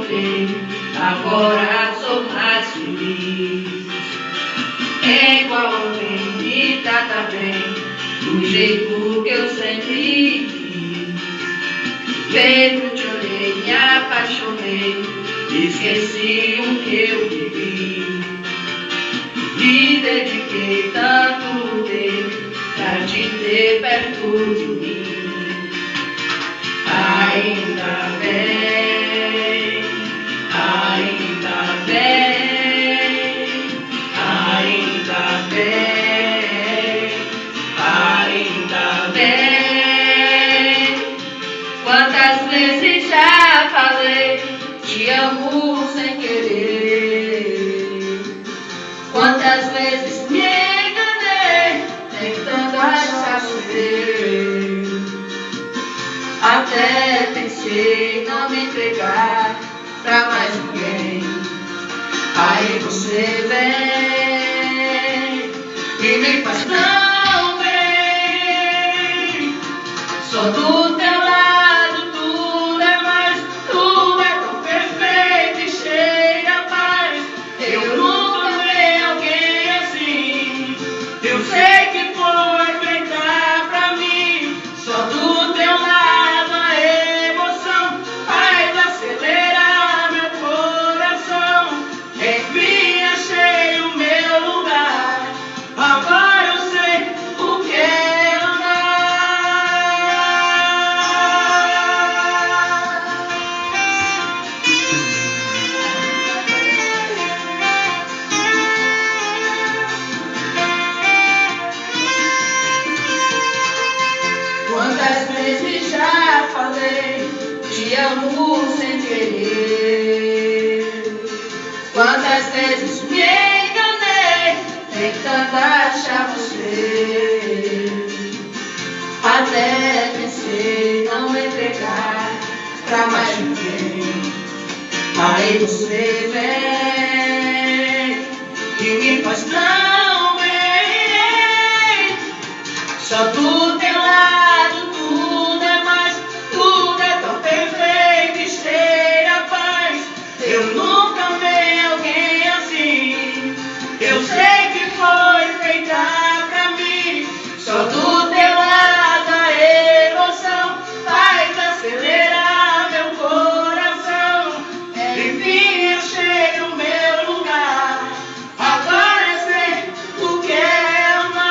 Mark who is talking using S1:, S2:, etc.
S1: sofrer, agora sou mais feliz. Igual alguém me trata bem, do jeito que eu sempre quis. Vejo, te olhei, me apaixonei, esqueci o que eu vivi. Me dediquei, tanto lutei pra te ter perto de mim. Ainda bem, ainda bem, ainda bem, ainda bem. Quantas vezes já falei, te amo sem querer. Quantas vezes me enganei, tentando achar você. Até pensei não me entregar pra mais ninguém. Aí você vem e me faz tão bem. Só do teu lado tudo é mais, tudo é tão perfeito e cheia de paz. Eu nunca vi alguém assim. Eu sei que foi feita pra mim. Só do teu lado quantas vezes já falei, te amo sem querer. Quantas vezes me enganei, tentando achar você. Até pensei não me entregar pra mais ninguém. Aí você vem e me faz tão bem. Só do teu lado tudo é mais, tudo é tão perfeito e cheia de paz. Eu nunca amei alguém assim. Eu sei que foi feita pra mim. Só do teu lado a emoção faz acelerar meu coração. Enfim, eu chego no meu lugar. Agora eu sei o que é amar.